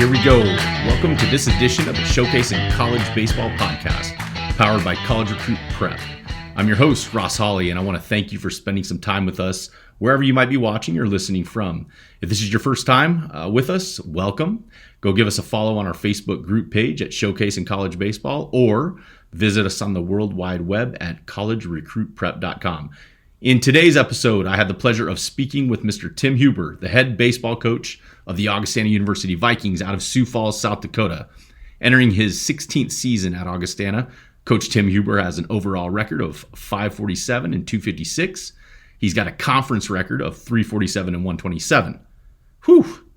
Here we go. Welcome to this edition of the Showcasing College Baseball podcast, powered by College Recruit Prep. I'm your host, Ross Hawley, and I want to thank you for spending some time with us wherever you might be watching or listening from. If this is your first time with us, welcome. Go give us a follow on our Facebook group page at Showcasing College Baseball, or visit us on the World Wide Web at collegerecruitprep.com. In today's episode, I had the pleasure of speaking with Mr. Tim Huber, the head baseball coach of the Augustana University Vikings out of Sioux Falls, South Dakota. Entering his 16th season at Augustana, Coach Tim Huber has an overall record of .547 and .256. He's got a conference record of .347 and .127. Whew!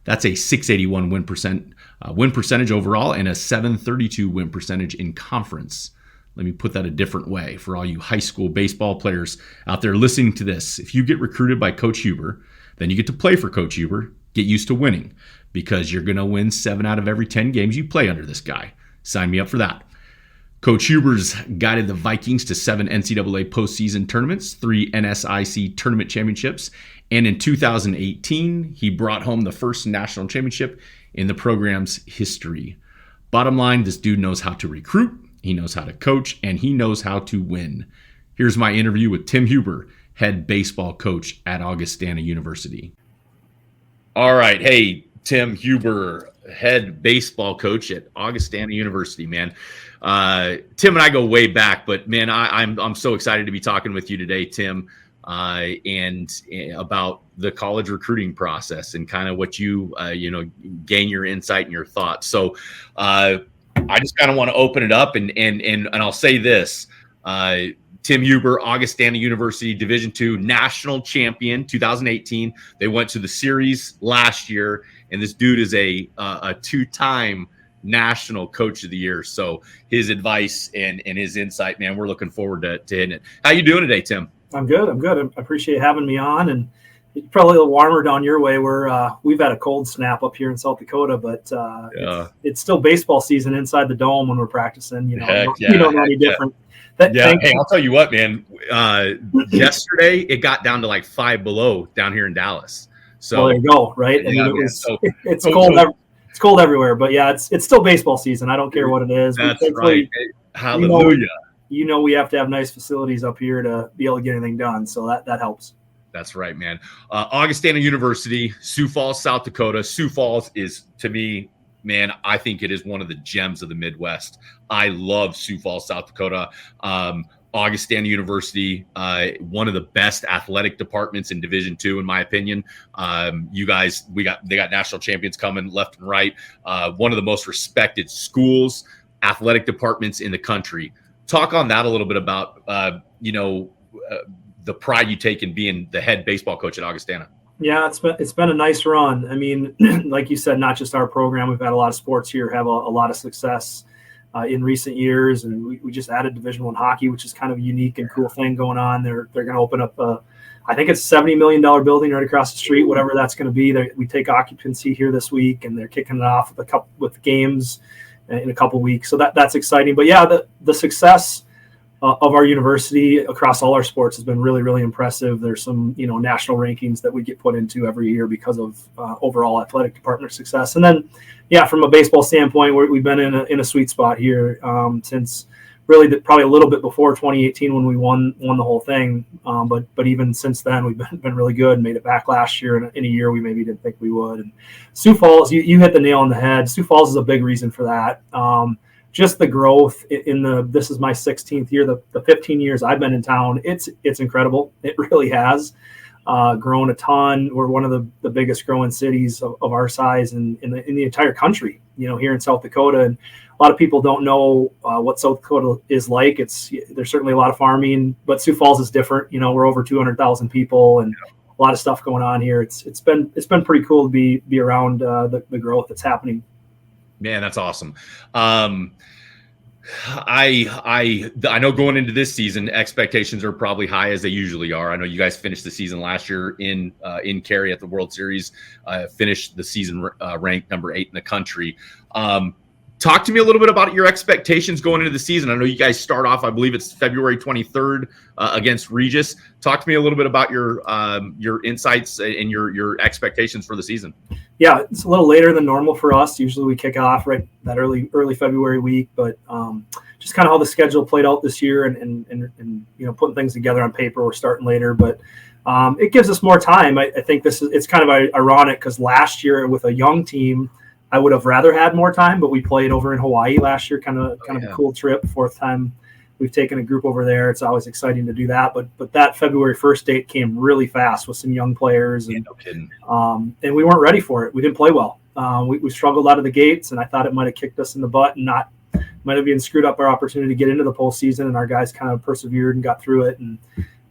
That's a .681 win percentage overall and a .732 win percentage in conference. Let me put that a different way for all you high school baseball players out there listening to this. If you get recruited by Coach Huber, then you get to play for Coach Huber. Get used to winning, because you're going to win 7 out of every 10 games you play under this guy. Sign me up for that. Coach Huber's guided the Vikings to 7 NCAA postseason tournaments, 3 NSIC tournament championships, and in 2018, he brought home the first national championship in the program's history. Bottom line, this dude knows how to recruit, he knows how to coach, and he knows how to win. Here's my interview with Tim Huber, head baseball coach at Augustana University. All right. Hey, Tim Huber, head baseball coach at Augustana University, man. Tim and I go way back, but man, I'm so excited to be talking with you today, Tim, and about the college recruiting process and kind of what you gain your insight and your thoughts. So I just kind of want to open it up and I'll say this. Tim Huber, Augustana University Division II national champion, 2018. They went to the series last year, and this dude is a 2-time national coach of the year. So his advice and his insight, man, we're looking forward to hitting it. How you doing today, Tim? I'm good. I appreciate having me on, and it's probably a little warmer down your way. We've had a cold snap up here in South Dakota, but it's still baseball season inside the dome when we're practicing. You don't know any different. Hey, I'll tell you what, man. Yesterday it got down to like 5 below down here in Dallas. So there you go, right? It's cold. It's cold everywhere, but yeah, it's still baseball season. I don't care what it is. That's right. Hallelujah. We have to have nice facilities up here to be able to get anything done, so that helps. That's right, man. Augustana University, Sioux Falls, South Dakota. Sioux Falls is, to me, man, I think it is one of the gems of the Midwest. I love Sioux Falls, South Dakota. Augustana University, one of the best athletic departments in Division II, in my opinion. They got national champions coming left and right. One of the most respected schools, athletic departments in the country. Talk on that a little bit about, the pride you take in being the head baseball coach at Augustana. Yeah, it's been a nice run. I mean, like you said, not just our program. We've had a lot of sports here have a lot of success in recent years, and we just added Division I hockey, which is kind of a unique and cool thing going on. They're going to open up I think it's a $70 million building right across the street, whatever that's going to be. We take occupancy here this week, and they're kicking it off with games in a couple weeks. So that's exciting. But yeah, the success of our university across all our sports has been really, really impressive. There's some, national rankings that we get put into every year because of overall athletic department success. And then, yeah, from a baseball standpoint, we've been in a sweet spot here since really probably a little bit before 2018 when we won the whole thing. But even since then, we've been really good and made it back last year in a year we maybe didn't think we would. And Sioux Falls, you hit the nail on the head. Sioux Falls is a big reason for that. Just the growth this is my 16th year, the 15 years I've been in town, it's incredible. It really has grown a ton. We're one of the biggest growing cities of our size in the entire country, here in South Dakota. And a lot of people don't know what South Dakota is like. There's certainly a lot of farming, but Sioux Falls is different. We're over 200,000 people and a lot of stuff going on here. It's been pretty cool to be around the growth that's happening. Man, that's awesome. I know going into this season, expectations are probably high as they usually are. I know you guys finished the season last year in Cary at the World Series, finished the season ranked number 8 in the country. Talk to me a little bit about your expectations going into the season. I know you guys start off, I believe it's February 23rd against Regis. Talk to me a little bit about your insights and your expectations for the season. Yeah, it's a little later than normal for us. Usually we kick off right that early February week, but just kind of how the schedule played out this year and putting things together on paper, we're starting later, but it gives us more time. I think it's kind of ironic because last year with a young team, I would have rather had more time, but we played over in Hawaii last year, kind of a cool trip. Fourth time we've taken a group over there. It's always exciting to do that. But that February 1st date came really fast with some young players, and and we weren't ready for it. We didn't play well. We struggled out of the gates, and I thought it might have kicked us in the butt and might have even screwed up our opportunity to get into the postseason. And our guys kind of persevered and got through it, and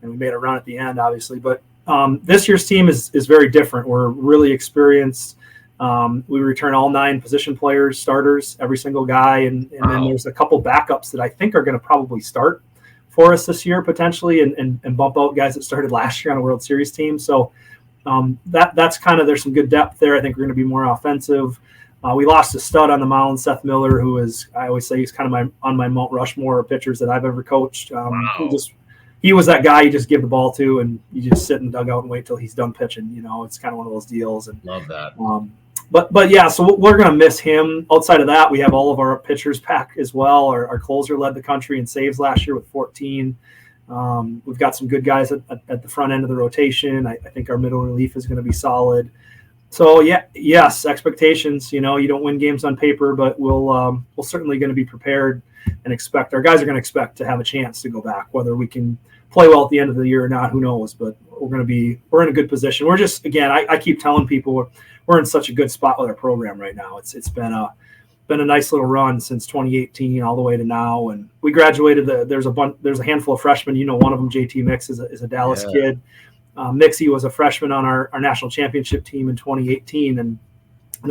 we made a run at the end, obviously. But this year's team is very different. We're really experienced. We return all 9 position players, starters, every single guy. And then there's a couple backups that I think are going to probably start for us this year potentially and bump out guys that started last year on a World Series team. So that's kind of, there's some good depth there. I think we're going to be more offensive. We lost a stud on the mound, Seth Miller, who is, I always say he's kind of on my Mount Rushmore of pitchers that I've ever coached. He was that guy you just give the ball to and you just sit in the dugout and wait till he's done pitching. It's kind of one of those deals. And love that. But yeah, so we're going to miss him. Outside of that, we have all of our pitchers back as well. Our closer led the country in saves last year with 14. We've got some good guys at the front end of the rotation. I think our middle relief is going to be solid. So yes, expectations. You don't win games on paper, but we'll certainly going to be prepared and our guys are going to expect to have a chance to go back. Whether we can play well at the end of the year or not, who knows? But we're in a good position. We're just, again, I keep telling people we're in such a good spot with our program right now. It's been a nice little run since 2018 all the way to now. And we graduated. There's a handful of freshmen. One of them, JT Mix, is a Dallas kid. Mixie was a freshman on our national championship team in 2018, and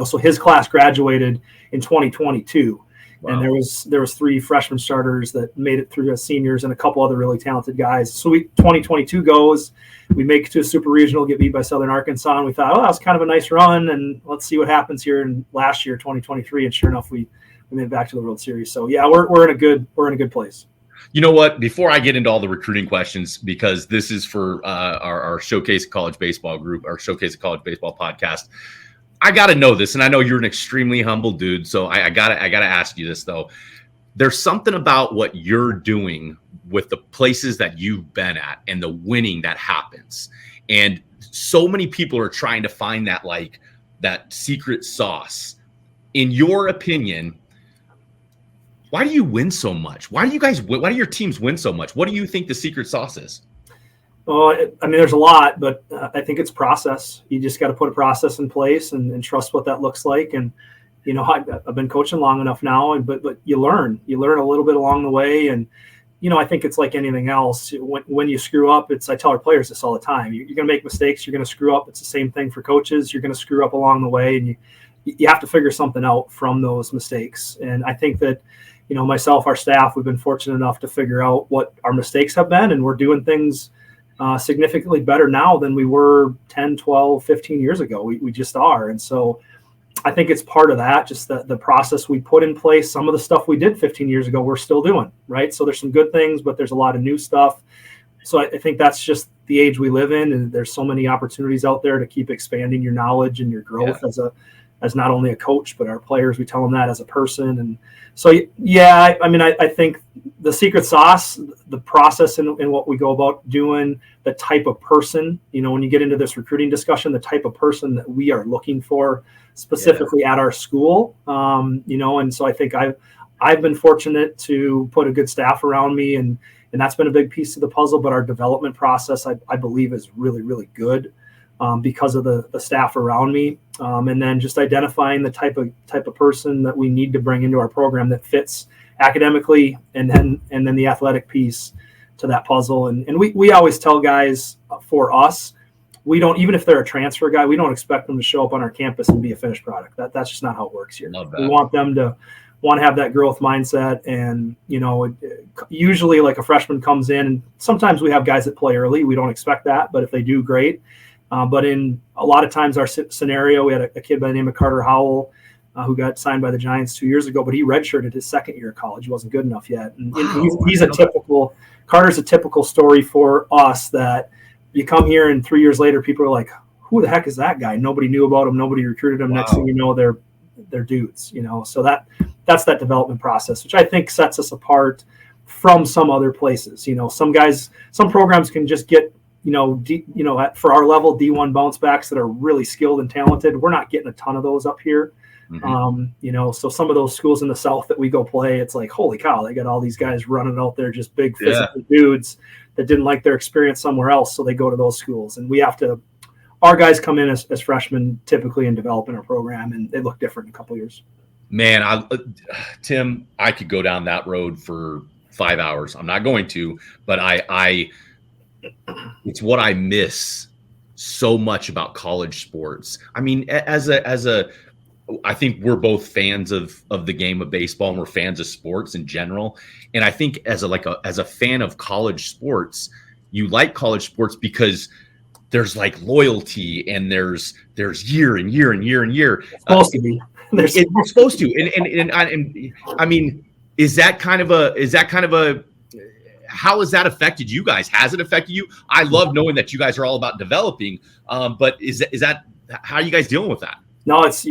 so his class graduated in 2022. Wow. And there was 3 freshman starters that made it through as seniors and a couple other really talented guys. So 2022 goes, we make it to a super regional, get beat by Southern Arkansas, and we thought, that was kind of a nice run, and let's see what happens here in last year, 2023. And sure enough, we made it back to the World Series. So yeah, we're in a good place. You know what? Before I get into all the recruiting questions, because this is for our Showcase College Baseball group, our Showcase College Baseball podcast, I got to know this, and I know you're an extremely humble dude, so I gotta ask you this though. There's something about what you're doing with the places that you've been at and the winning that happens, and so many people are trying to find that secret sauce. In your opinion, why do you win so much? Why do your teams win so much? What do you think the secret sauce is? Well, there's a lot, but I think it's process. You just got to put a process in place and trust what that looks like. And, I've been coaching long enough now, but you learn a little bit along the way. And, I think it's like anything else. When you screw up, I tell our players this all the time. You're going to make mistakes. You're going to screw up. It's the same thing for coaches. You're going to screw up along the way, and you have to figure something out from those mistakes. And I think that, myself, our staff, we've been fortunate enough to figure out what our mistakes have been, and we're doing things significantly better now than we were 10, 12, 15 years ago. We just are. And so I think it's part of that, just the process we put in place. Some of the stuff we did 15 years ago, we're still doing, right? So there's some good things, but there's a lot of new stuff. So I think that's just the age we live in. And there's so many opportunities out there to keep expanding your knowledge and your growth as not only a coach, but our players, we tell them that as a person. And so, I think the secret sauce, the process in what we go about doing, the type of person, when you get into this recruiting discussion, the type of person that we are looking for specifically at our school, and so I think I've been fortunate to put a good staff around me, and that's been a big piece of the puzzle. But our development process, I believe, is really, really good. Because of the staff around me, and then just identifying the type of person that we need to bring into our program that fits academically, and then the athletic piece to that puzzle. And we always tell guys, for us, we don't, even if they're a transfer guy, we don't expect them to show up on our campus and be a finished product. That's just not how it works here. We want them to want to have that growth mindset. And, usually like a freshman comes in, and sometimes we have guys that play early. We don't expect that, but if they do, great. But in a lot of times our scenario, we had a kid by the name of Carter Howell. who got signed by the Giants 2 years ago, but he redshirted his second year of college. He wasn't good enough yet. And Carter's a typical story for us that you come here and 3 years later, people are like, who the heck is that guy? Nobody knew about him. Nobody recruited him. Wow. Next thing you know, they're dudes, so that's that development process, which I think sets us apart from some other places. Some programs can just get, for our level, D1 bounce backs that are really skilled and talented. We're not getting a ton of those up here. Mm-hmm. So some of those schools in the South that we go play, it's like, holy cow, they got all these guys running out there, just big physical dudes that didn't like their experience somewhere else. So they go to those schools, and our guys come in as freshmen typically and develop in our program, and they look different in a couple of years. Man, Tim, I could go down that road for 5 hours. I'm not going to, but it's what I miss so much about college sports. I mean, I think we're both fans of the game of baseball, and we're fans of sports in general. And I think as a fan of college sports, you like college sports because there's like loyalty, and there's year and year and year and year. It's supposed to be. They're supposed to. And I mean, is that kind of a how has that affected you guys? Has it affected you? I love knowing that you guys are all about developing, but is that how are you guys dealing with that? No, it's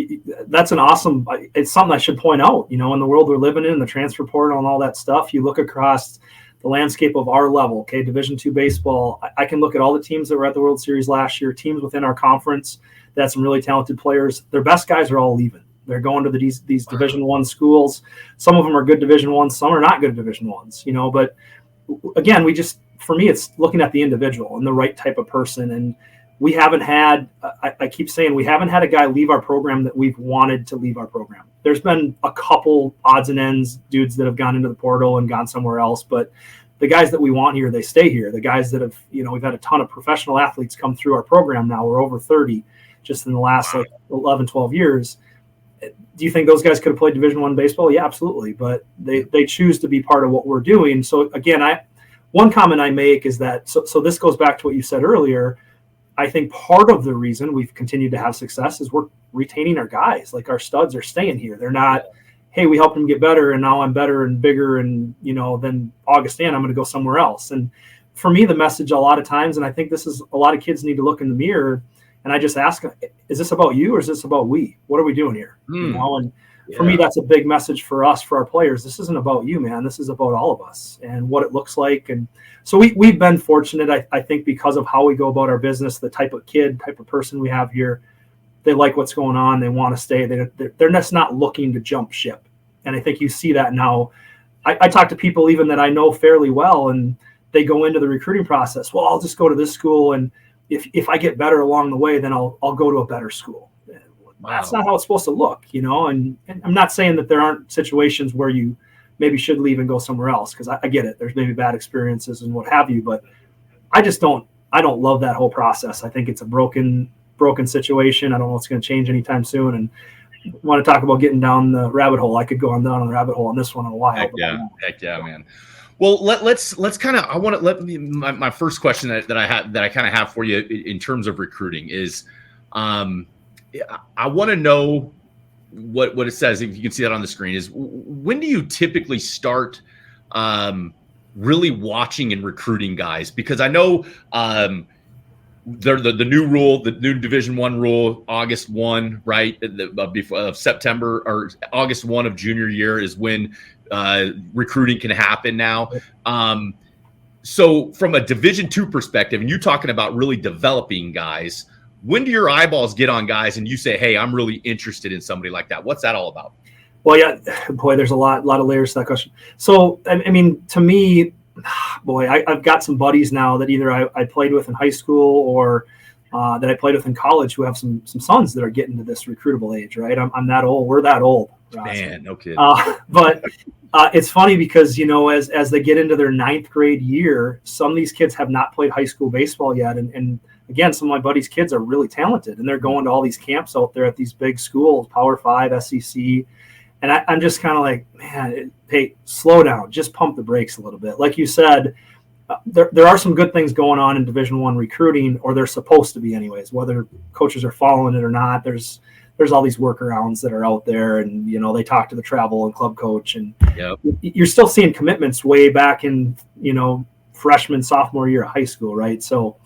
something I should point out, in the world we're living in, the transfer portal and all that stuff. You look across the landscape of our level, okay, Division II baseball. I can look at all the teams that were at the World Series last year, teams within our conference that had some really talented players. Their best guys are all leaving. They're going to these Division I schools. Some of them are good Division I, some are not good Division Is, but again, for me, it's looking at the individual and the right type of person. And we haven't had, I keep saying, we haven't had a guy leave our program that we've wanted to leave our program. There's been a couple odds and ends dudes that have gone into the portal and gone somewhere else, but the guys that we want here, they stay here. The guys that have, we've had a ton of professional athletes come through our program now. We're over 30 just in the last 11, 12 years. Do you think those guys could have played Division I baseball? Yeah, absolutely. But they choose to be part of what we're doing. So again, one comment I make is that, so this goes back to what you said earlier. I think part of the reason we've continued to have success is we're retaining our guys. Like, our studs are staying here. They're not, hey, we helped them get better, and now I'm better and bigger, and than Augustana, I'm going to go somewhere else. And for me, the message a lot of times, and I think this is a lot of kids need to look in the mirror, and I just ask, is this about you or is this about we? What are we doing here? And for me, that's a big message for us, for our players. This isn't about you, man. This is about all of us and what it looks like. And so we've been fortunate, I think, because of how we go about our business, the type of person we have here. They like what's going on. They want to stay. They're just not looking to jump ship. And I think you see that now. I talk to people even that I know fairly well, and they go into the recruiting process. Well, I'll just go to this school, and if I get better along the way, then I'll go to a better school. Wow. That's not how it's supposed to look, And I'm not saying that there aren't situations where you maybe should leave and go somewhere else, because I get it. There's maybe bad experiences and what have you, but I don't love that whole process. I think it's a broken situation. I don't know if it's going to change anytime soon. And want to talk about getting down the rabbit hole. I could go down the rabbit hole on this one in a while. Heck yeah, man. Well, let's kind of, I want to let me, my first question that I kind of have for you in terms of recruiting is, I want to know what it says. If you can see that on the screen, is when do you typically start really watching and recruiting guys? Because I know the new rule, the new Division I rule, August 1, right? Of September or August 1 of junior year is when recruiting can happen now. So from a Division II perspective, and you're talking about really developing guys, when do your eyeballs get on guys and you say, hey, I'm really interested in somebody like that? What's that all about? Well, yeah, boy, there's a lot of layers to that question. So, I mean, to me, boy, I've got some buddies now that either I played with in high school or that I played with in college who have some sons that are getting to this recruitable age, right? I'm that old. We're that old. Man, no kidding. But it's funny because, as they get into their 9th grade year, some of these kids have not played high school baseball yet. And again, some of my buddies' kids are really talented, and they're going to all these camps out there at these big schools, Power 5, SEC. And I'm just kind of like, man, hey, slow down, just pump the brakes a little bit. Like you said, there are some good things going on in Division I recruiting, or they're supposed to be anyways, whether coaches are following it or not. There's there's all these workarounds that are out there, and they talk to the travel and club coach, and Yep. you're still seeing commitments way back in freshman, sophomore year of high school, right? So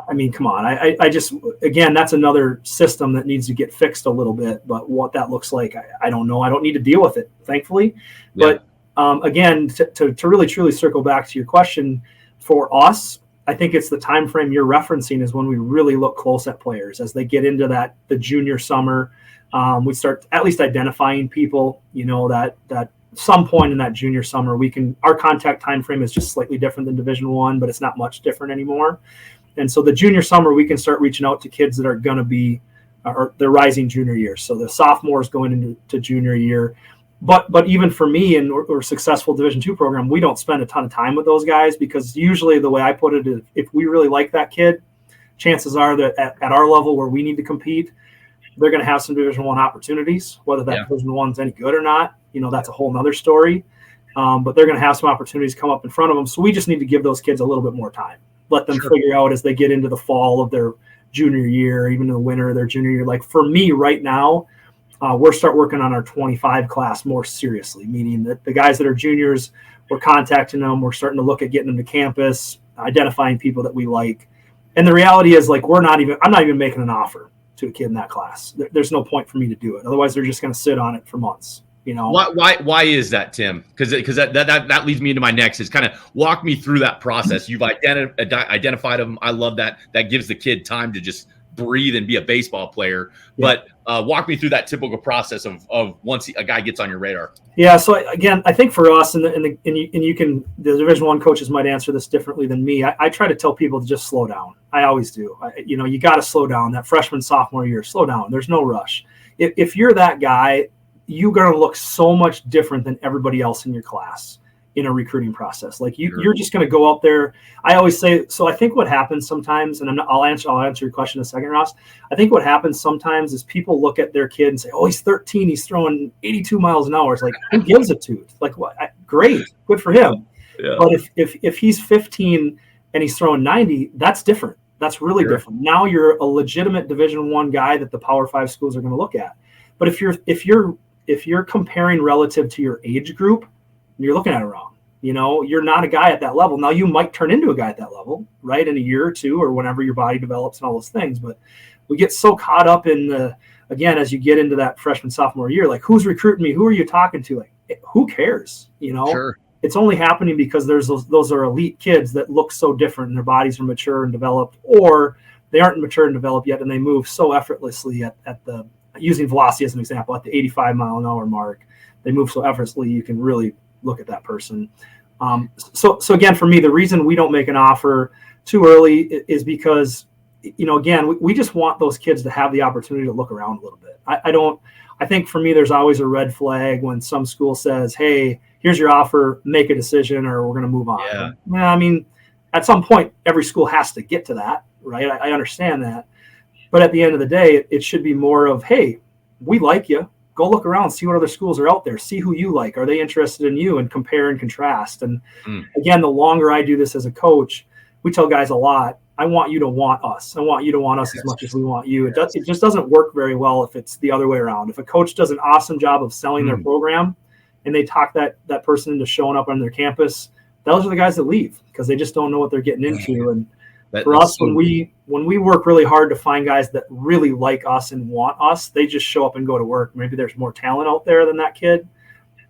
I mean, come on. I just, again, that's another system that needs to get fixed a little bit, but what that looks like, I don't know. I don't need to deal with it, thankfully. Yeah. But again, to really truly circle back to your question, for us, I think it's the time frame you're referencing is when we really look close at players as they get into the junior summer. We start at least identifying people, that some point in that junior summer, our contact time frame is just slightly different than Division I, but it's not much different anymore. And so the junior summer, we can start reaching out to kids that are going to be, or they're rising junior year. So the sophomores going into junior year. But even for me and or successful Division II program, we don't spend a ton of time with those guys, because usually the way I put it is, if we really like that kid, chances are that at our level where we need to compete, they're going to have some Division I opportunities. Whether that Division I's any good or not, that's a whole nother story. But they're going to have some opportunities come up in front of them. So we just need to give those kids a little bit more time. Let them figure out as they get into the fall of their junior year, even in the winter of their junior year. Like for me right now, we're start working on our 25 class more seriously, meaning that the guys that are juniors, we're contacting them. We're starting to look at getting them to campus, identifying people that we like. And the reality is, like, I'm not even making an offer to a kid in that class. There's no point for me to do it. Otherwise, they're just going to sit on it for months. Why is that, Tim? Because that leads me into my next, is kind of walk me through that process. You've identified them. I love that. That gives the kid time to just breathe and be a baseball player. Yeah. But walk me through that typical process of once a guy gets on your radar. Yeah. So again, I think for us, the Division I coaches might answer this differently than me. I try to tell people to just slow down. I always do. You got to slow down. That freshman, sophomore year, slow down. There's no rush. If you're that guy, you're going to look so much different than everybody else in your class in a recruiting process. Like you're just going to go out there. I always say, so I think what happens sometimes, and I'll answer your question in a second, Ross. I think what happens sometimes is people look at their kid and say, oh, he's 13. He's throwing 82 miles an hour. It's like, who gives a toot? Like, what? Great. Good for him. Yeah. But if he's 15 and he's throwing 90, that's different. That's really different. Now you're a legitimate Division I guy that the Power 5 schools are going to look at. But if you're comparing relative to your age group, you're looking at it wrong. You're not a guy at that level. Now you might turn into a guy at that level, right? In a year or two, or whenever your body develops and all those things. But we get so caught up in again, as you get into that freshman, sophomore year, like, who's recruiting me? Who are you talking to? Like, who cares? Sure. It's only happening because there's those are elite kids that look so different and their bodies are mature and developed, or they aren't mature and developed yet. And they move so effortlessly at the, using velocity as an example, at the 85 mile an hour mark, they move so effortlessly, you can really look at that person. So again, for me, the reason we don't make an offer too early is because, again, we just want those kids to have the opportunity to look around a little bit. I think for me, there's always a red flag when some school says, hey, here's your offer, make a decision, or we're going to move on. Yeah. Well, I mean, at some point, every school has to get to that, right? I understand that. But at the end of the day, it should be more of, hey, we like you. Go look around, see what other schools are out there, see who you like. Are they interested in you? And compare and contrast. And again, the longer I do this as a coach, we tell guys a lot, I want you to want us. I want you to want us as much as we want you. It just doesn't work very well if it's the other way around. If a coach does an awesome job of selling their program and they talk that person into showing up on their campus, those are the guys that leave because they just don't know what they're getting into. And for us, when we work really hard to find guys that really like us and want us, they just show up and go to work. Maybe there's more talent out there than that kid,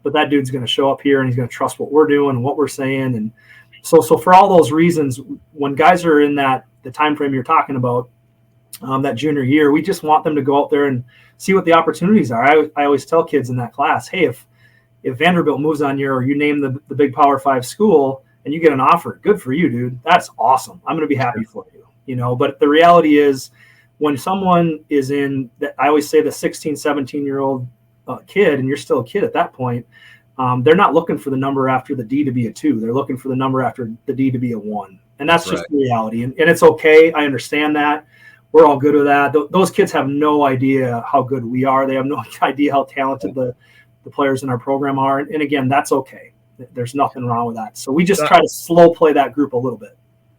but that dude's going to show up here and he's going to trust what we're doing and what we're saying. And so for all those reasons, when guys are in the time frame you're talking about, that junior year, we just want them to go out there and see what the opportunities are. I always tell kids in that class, hey, if Vanderbilt moves on you or you name the big Power 5 school and you get an offer, good for you, dude. That's awesome. I'm going to be happy for you. But the reality is when someone is in that, I always say the 16, 17-year-old kid, and you're still a kid at that point, they're not looking for the number after the D to be a 2. They're looking for the number after the D to be a 1. And that's just the reality. And it's okay. I understand that. We're all good with that. Those kids have no idea how good we are. They have no idea how talented the players in our program are. And again, that's okay. There's nothing wrong with that. So we just try to slow play that group a little bit.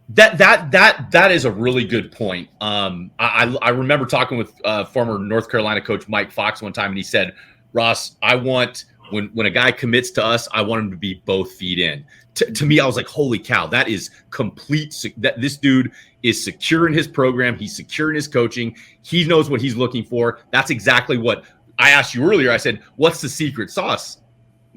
That is a really good point. I remember talking with former North Carolina coach Mike Fox one time, and he said, "Ross, I want when a guy commits to us, I want him to be both feet in." To me, I was like, "Holy cow, that is complete." That this dude is secure in his program. He's secure in his coaching. He knows what he's looking for. That's exactly what I asked you earlier. I said, "What's the secret sauce?"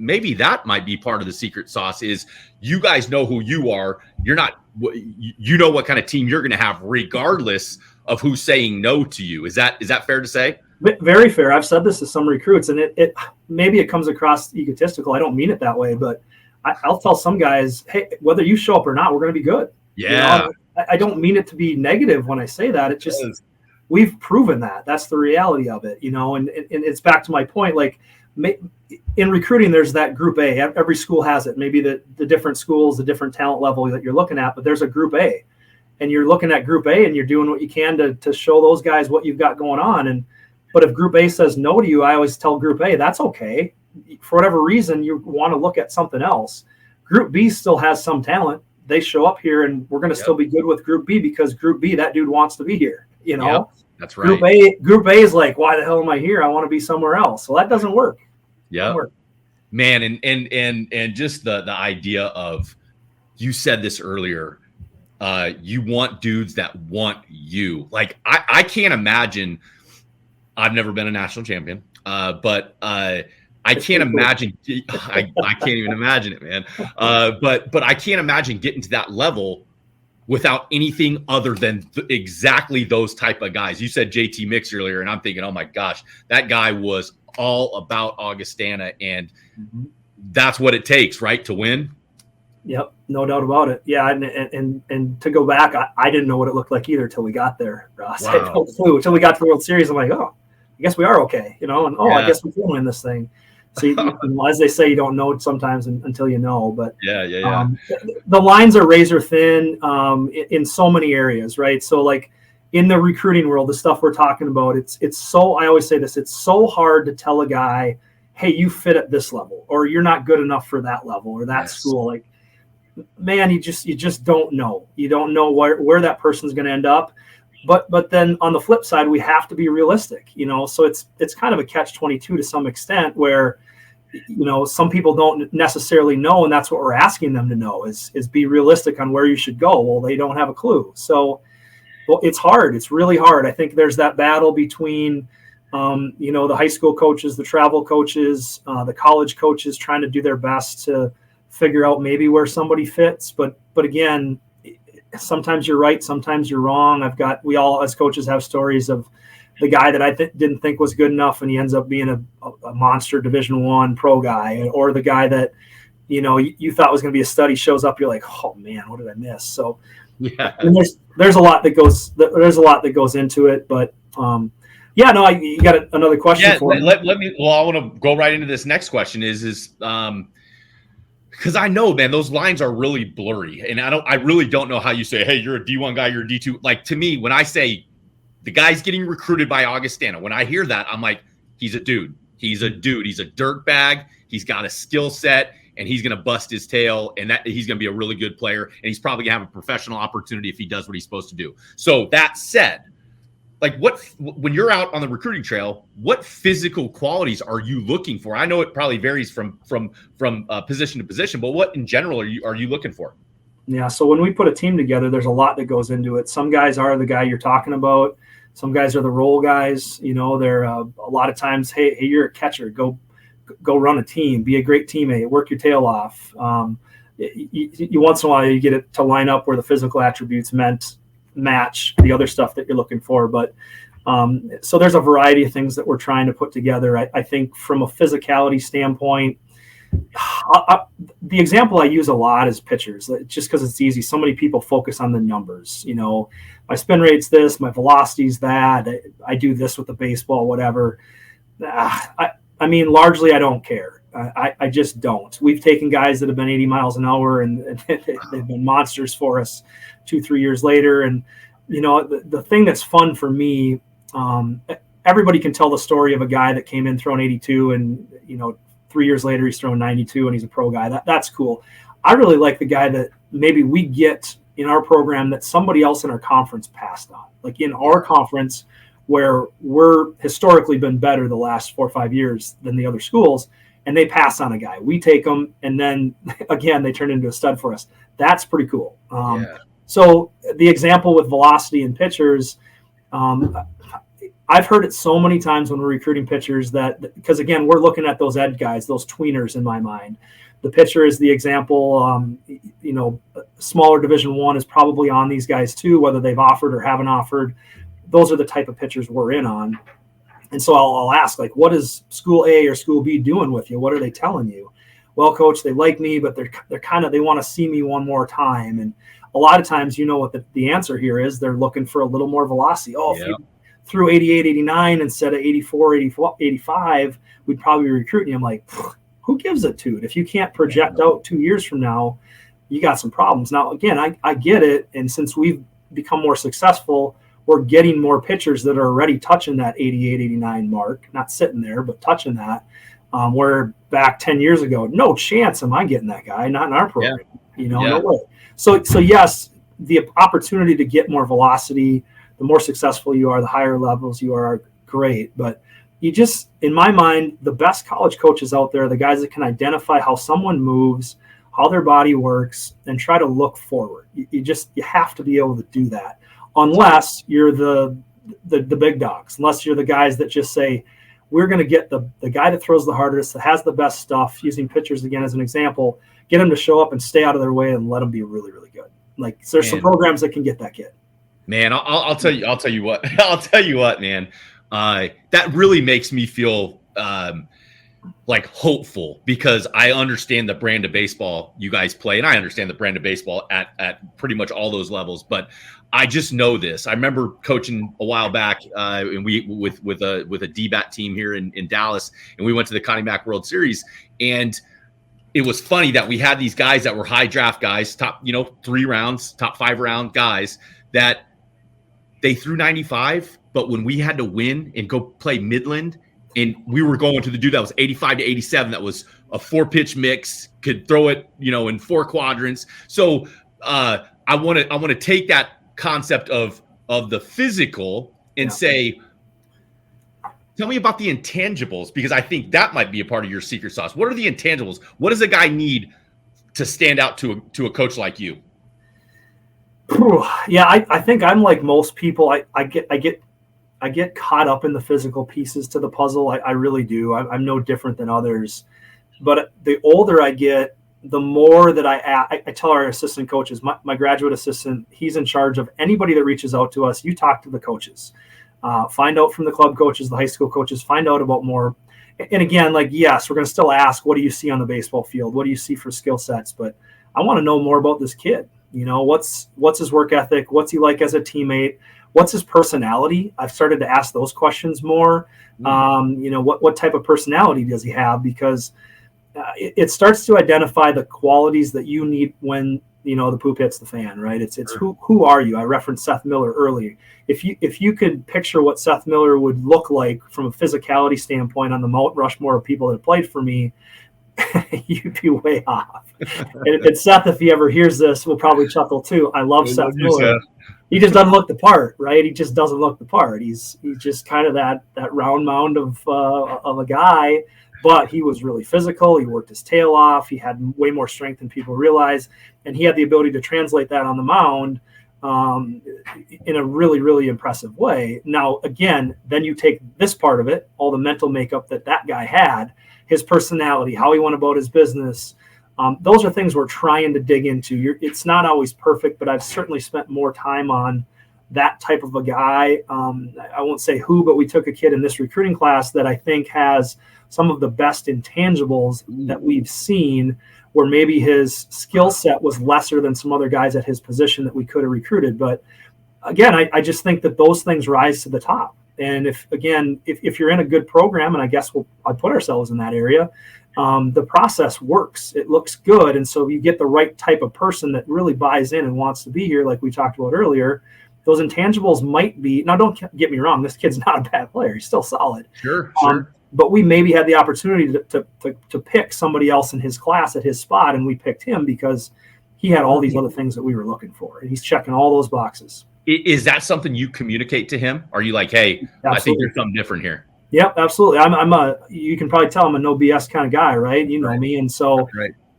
Maybe that might be part of the secret sauce is you guys know who you are. You're not, you know what kind of team you're going to have regardless of who's saying no to you. Is that fair to say? Very fair. I've said this to some recruits, and it maybe it comes across egotistical. I don't mean it that way, but I'll tell some guys, hey, whether you show up or not, we're going to be good. Yeah. You know, I don't mean it to be negative when I say that. It just, we've proven that. That's the reality of it, you know, and it's back to my point, like, in recruiting, there's that group A. Every school has it. Maybe the different schools, the different talent level that you're looking at, but there's a group A, and you're looking at group A and you're doing what you can to show those guys what you've got going on. But if group A says no to you, I always tell group A, that's okay. For whatever reason, you want to look at something else. Group B still has some talent. They show up here and we're going to still be good with group B because group B, that dude wants to be here, you know? Yep, that's right. Group A is like, why the hell am I here? I want to be somewhere else. Well, that doesn't work. Yeah, man, and just the idea of, you said this earlier, you want dudes that want you. Like I can't imagine. I've never been a national champion, but I can't imagine. I can't even imagine it, man. But I can't imagine getting to that level without anything other than exactly those type of guys. You said JT Mix earlier, and I'm thinking, oh my gosh, that guy was all about Augustana, and that's what it takes, right, to win. Yep, no doubt about it. Yeah, and to go back, I didn't know what it looked like either till we got there, Ross. Wow. I had no clue till we got to the World Series. I'm like, oh, I guess we are okay, you know, and I guess we can win this thing. So as they say, you don't know sometimes until you know. But yeah. The lines are razor thin in so many areas, right? So like, in the recruiting world, the stuff we're talking about, it's so, I always say this, it's so hard to tell a guy, hey, you fit at this level, or you're not good enough for that level or that school. Like, man, you just don't know. You don't know where that person's going to end up. But then on the flip side, we have to be realistic, you know? So it's kind of a catch-22 to some extent where, you know, some people don't necessarily know, and that's what we're asking them to know is be realistic on where you should go. Well, they don't have a clue. So, well, it's hard. It's really hard. I think there's that battle between, you know, the high school coaches, the travel coaches, the college coaches trying to do their best to figure out maybe where somebody fits. But again, sometimes you're right, sometimes you're wrong. We all as coaches have stories of the guy that I didn't think was good enough, and he ends up being a monster Division I pro guy, or the guy that, you know, you thought was going to be a stud, shows up, you're like, oh man, what did I miss? So yeah, and there's a lot that goes into it, but yeah, no, you got another question for me? Let me. Well, I want to go right into this next question. Is because I know, man, those lines are really blurry, and I really don't know how you say, hey, you're a D1 guy, you're a D2. Like, to me, when I say the guy's getting recruited by Augustana, when I hear that, I'm like, he's a dude. He's a dude. He's a dirt bag. He's got a skill set, and he's going to bust his tail, and that he's going to be a really good player, and he's probably going to have a professional opportunity if he does what he's supposed to do. So that said, like, when you're out on the recruiting trail, what physical qualities are you looking for? I know it probably varies from position to position, but what in general are you looking for? Yeah, so when we put a team together, there's a lot that goes into it. Some guys are the guy you're talking about. Some guys are the role guys. You know, they're a lot of times, hey, you're a catcher. Go run a team. Be a great teammate. Work your tail off. You once in a while you get it to line up where the physical attributes match the other stuff that you're looking for. But so there's a variety of things that we're trying to put together. I think from a physicality standpoint, the example I use a lot is pitchers, just because it's easy. So many people focus on the numbers. You know, my spin rate's this, my velocity's that, I do this with the baseball, whatever. I mean, largely I don't care. I just don't. We've taken guys that have been 80 miles an hour and they've been monsters for us 2-3 years later. And, you know, the thing that's fun for me, everybody can tell the story of a guy that came in throwing 82 and, you know, 3 years later he's throwing 92 and he's a pro guy. That's cool. I really like the guy that maybe we get in our program that somebody else in our conference passed on. Like in our conference, where we're historically been better the last 4 or 5 years than the other schools, and they pass on a guy. We take them, and then again, they turn into a stud for us. That's pretty cool. So the example with velocity and pitchers, I've heard it so many times when we're recruiting pitchers that, because again, we're looking at those ed guys, those tweeners in my mind. The pitcher is the example. Smaller Division I is probably on these guys too, whether they've offered or haven't offered. Those are the type of pitchers we're in on. And so I'll ask, like, what is school A or school B doing with you? What are they telling you? Well, coach, they like me, but they want to see me one more time. And a lot of times, what the answer here is, they're looking for a little more velocity. If you threw 88, 89 instead of 84, 85, we'd probably be recruiting you. I'm like, who gives a toot? If you can't project out 2 years from now, you got some problems. Now, again, I get it. And since we've become more successful, we're getting more pitchers that are already touching that 88, 89 mark, not sitting there, but touching that. Where back 10 years ago, no chance am I getting that guy, not in our program. No way. So yes, the opportunity to get more velocity, the more successful you are, the higher levels you are, great. But in my mind, the best college coaches out there are the guys that can identify how someone moves, how their body works, and try to look forward. You have to be able to do that. Unless you're the big dogs, unless you're the guys that just say, we're going to get the guy that throws the hardest, that has the best stuff, using pitchers again as an example, get him to show up and stay out of their way and let them be really, really good. Like, there's some programs that can get that kid. Man, I'll tell you what, man. That really makes me feel like hopeful, because I understand the brand of baseball you guys play, and I understand the brand of baseball at pretty much all those levels. But I just know this. I remember coaching a while back, and we with a DBAT team here in Dallas, and we went to the Connie Mack World Series, and it was funny that we had these guys that were high draft guys, top 3 rounds, top 5 round guys, that they threw 95, but when we had to win and go play Midland, and we were going to the dude that was 85 to 87, that was a 4-pitch mix, could throw it, in 4 quadrants. So I want to take that concept of the physical and say, tell me about the intangibles, because I think that might be a part of your secret sauce. What are the intangibles? What does a guy need to stand out to a coach like you? Yeah, I think I'm like most people. I get caught up in the physical pieces to the puzzle. I really do. I'm no different than others. But the older I get, the more that I tell our assistant coaches, my graduate assistant, he's in charge of anybody that reaches out to us. You talk to the coaches, find out from the club coaches, the high school coaches, find out about more. And again, like, yes, we're going to still ask, what do you see on the baseball field? What do you see for skill sets? But I want to know more about this kid. What's his work ethic? What's he like as a teammate? What's his personality? I've started to ask those questions more. What type of personality does he have? Because it starts to identify the qualities that you need when the poop hits the fan, right? It's who are you? I referenced Seth Miller earlier. If you could picture what Seth Miller would look like from a physicality standpoint on the Mount Rushmore of people that played for me, you'd be way off. And Seth, if he ever hears this, will probably chuckle too. I love Seth Miller. He just doesn't look the part, right? He just doesn't look the part. He's just kind of that round mound of a guy, but he was really physical. He worked his tail off. He had way more strength than people realize, and he had the ability to translate that on the mound in a really, really impressive way. Now, again, then you take this part of it, all the mental makeup that guy had, his personality, how he went about his business. Those are things we're trying to dig into. It's not always perfect, but I've certainly spent more time on that type of a guy. I won't say who, but we took a kid in this recruiting class that I think has some of the best intangibles that we've seen, where maybe his skill set was lesser than some other guys at his position that we could have recruited. But again, I just think that those things rise to the top. And if you're in a good program, and I guess I put ourselves in that area, the process works. It looks good. And so you get the right type of person that really buys in and wants to be here, like we talked about earlier. Those intangibles might be, now don't get me wrong, this kid's not a bad player. He's still solid. Sure. But we maybe had the opportunity to pick somebody else in his class at his spot, and we picked him because he had all these other things that we were looking for, and he's checking all those boxes. Is that something you communicate to him? Are you like, hey, absolutely. I think there's something different here? Yep, absolutely. You can probably tell I'm a no BS kind of guy, right? You know me. And so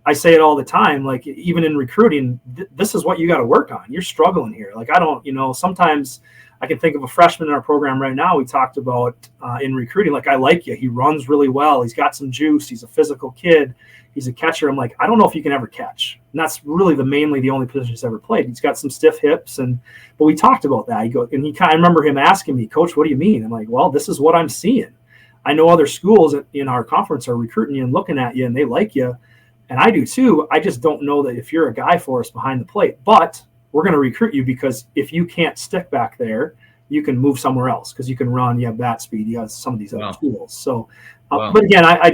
I say it all the time, like even in recruiting, this is what you got to work on. You're struggling here. Like sometimes I can think of a freshman in our program right now. We talked about in recruiting, like, I like you. He runs really well. He's got some juice. He's a physical kid. He's a catcher. I'm like, I don't know if you can ever catch. And that's really the only position he's ever played. He's got some stiff hips, but we talked about that. I remember him asking me, Coach, what do you mean? I'm like, well, this is what I'm seeing. I know other schools in our conference are recruiting you and looking at you, and they like you, and I do too. I just don't know that if you're a guy for us behind the plate, but we're going to recruit you because if you can't stick back there, you can move somewhere else because you can run, you have bat speed, you have some of these other tools. So, but again, I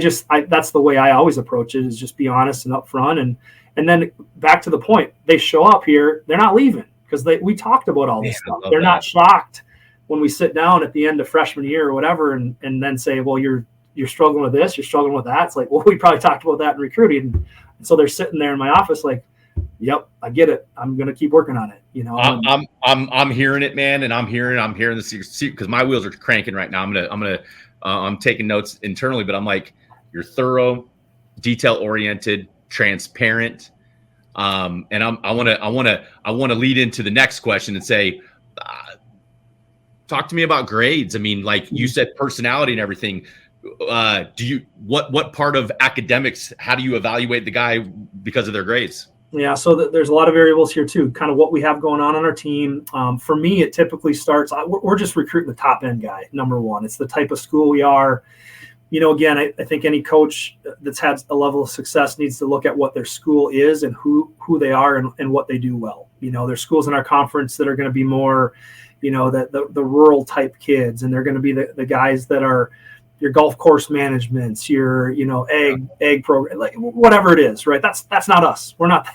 that's the way I always approach it, is just be honest and upfront. And then back to the point, they show up here, they're not leaving because we talked about all this stuff. They're not shocked when we sit down at the end of freshman year or whatever and then say, well, you're struggling with this, you're struggling with that. It's like, well, we probably talked about that in recruiting. And so they're sitting there in my office like, yep, I get it. I'm going to keep working on it. I'm hearing it, man. And I'm hearing this because my wheels are cranking right now. I'm taking notes internally, but I'm like, you're thorough, detail oriented, transparent. And I want to lead into the next question and say, talk to me about grades. I mean, like you said, personality and everything. What part of academics, how do you evaluate the guy because of their grades? Yeah, so there's a lot of variables here too, kind of what we have going on our team. For me, it typically starts, we're just recruiting the top end guy, number one. It's the type of school we are. Again, I think any coach that's had a level of success needs to look at what their school is and who they are and what they do well. There's schools in our conference that are going to be more, the rural type kids, and they're going to be the guys that are your golf course managements, your egg program, like whatever it is, right? That's not us. We're not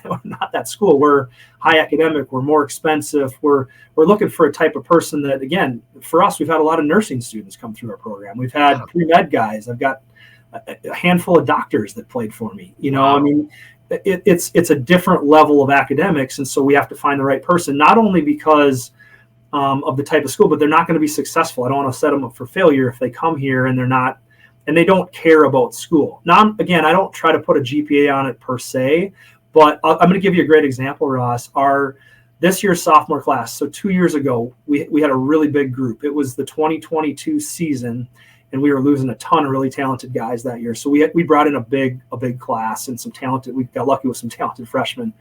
that school. We're high academic. We're more expensive. We're looking for a type of person that, again, for us, we've had a lot of nursing students come through our program. We've had pre-med guys. I've got a handful of doctors that played for me. I mean, it's a different level of academics, and so we have to find the right person. Not only because of the type of school, but they're not going to be successful. I don't want to set them up for failure if they come here and they don't care about school. Now, again, I don't try to put a GPA on it per se, but I'm going to give you a great example, Ross. This year's sophomore class, so 2 years ago, we had a really big group. It was the 2022 season, and we were losing a ton of really talented guys that year. So we brought in a big class and we got lucky with some talented freshmen.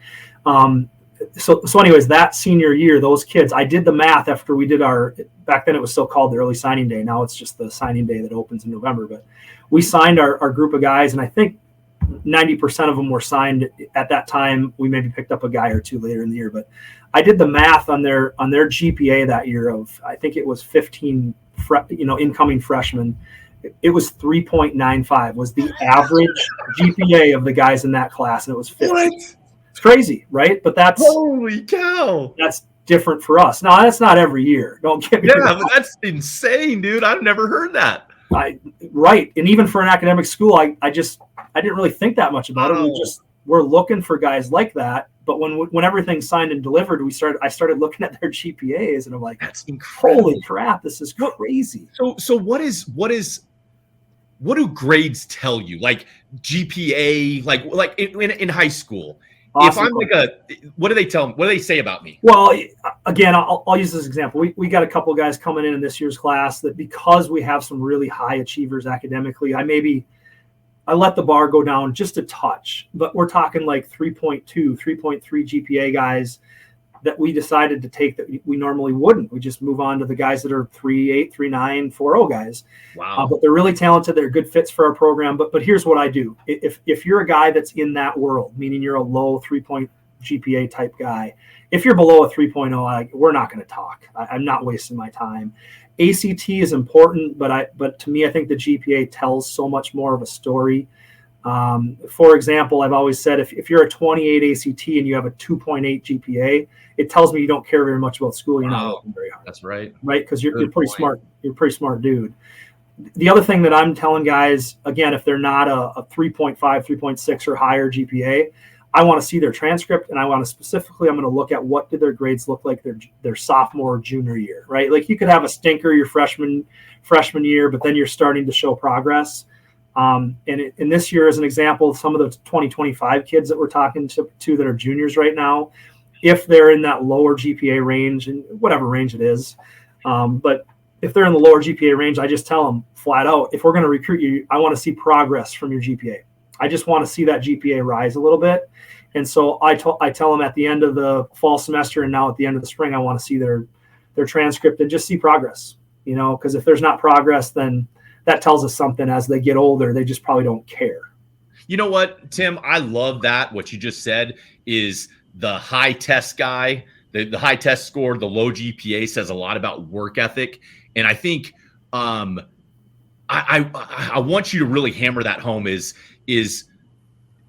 So anyways, that senior year, those kids, I did the math after we did back then it was still called the early signing day. Now it's just the signing day that opens in November. But we signed our group of guys, and I think 90% of them were signed at that time. We maybe picked up a guy or two later in the year. But I did the math on their GPA that year of, I think it was 15 incoming freshmen. It was 3.95 was the average GPA of the guys in that class, and it was 50. What? It's crazy, right? But that's holy cow. That's different for us. Now, that's not every year. Don't get me wrong. But that's insane, dude. I've never heard that. Right. And even for an academic school, I didn't really think that much about it. We're looking for guys like that. But when everything's signed and delivered, I started looking at their GPAs, and I'm like, that's incredible. Holy crap, this is crazy. So what do grades tell you? Like GPA, like in high school? Awesome. If I'm what do they tell me? What do they say about me? Well, again, I'll use this example. We got a couple guys coming in this year's class that, because we have some really high achievers academically, I let the bar go down just a touch, but we're talking like 3.2, 3.3 GPA guys that we decided to take that we normally wouldn't. We just move on to the guys that are 3.8, 3.9, 4.0 guys. Wow. But they're really talented. They're good fits for our program. But here's what I do. If you're a guy that's in that world, meaning you're a low 3 GPA type guy, if you're below a 3.0, we're not going to talk. I'm not wasting my time. ACT is important, but to me, I think the GPA tells so much more of a story. For example, I've always said if you're a 28 ACT and you have a 2.8 GPA, it tells me you don't care very much about school. You're not working very hard. That's right. Right? Because you're pretty smart. You're a pretty smart dude. The other thing that I'm telling guys, again, if they're not a 3.5, 3.6 or higher GPA, I want to see their transcript, and I'm going to look at what did their grades look like their sophomore or junior year, right? Like you could have a stinker your freshman year, but then you're starting to show progress. And in this year, as an example, some of the 2025 kids that we're talking to that are juniors right now, if they're in that lower GPA range, and whatever range it is, but if they're in the lower GPA range, I just tell them flat out, if we're going to recruit you, I want to see progress from your GPA. I just want to see that GPA rise a little bit. And so I tell them at the end of the fall semester and now at the end of the spring, I want to see their transcript and just see progress, because if there's not progress, then that tells us something. As they get older, they just probably don't care. You know what, Tim? I love that. What you just said is the high test guy, the high test score, the low GPA says a lot about work ethic. And I think I want you to really hammer that home is